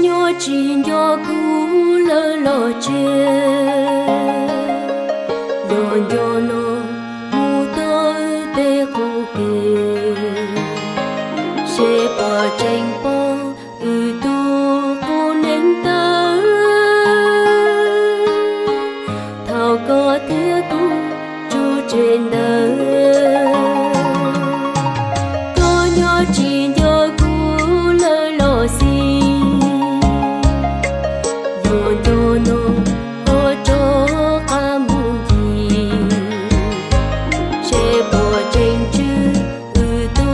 nhớ chỉ nhớ cũ lỡ lỡ chia nhớ nhớ nó mu tới tê khô kề sẽ bỏ tranh bỏ tu cô nên tới thao có thế tu chu trên đời có nhớ chỉ nhớ cũ lỡ lỡ gì yo yo no ho cho ca mu gì che bỏ tranh chữ tu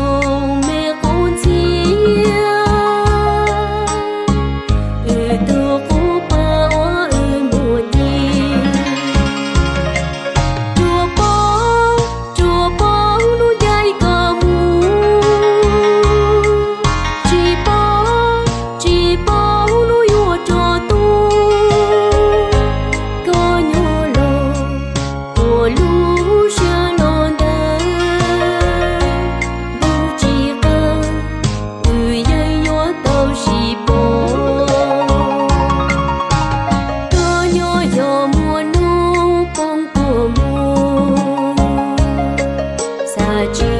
mẹ con chia tu cô pa o mu đi chùa bóng nu dây cờ mu chỉ bóng nu yo cho tu có nhớ lo của lu xa non đá bu chỉ ca dây yo tàu chỉ bó có nhớ yo mùa nu bóng của mu sa chi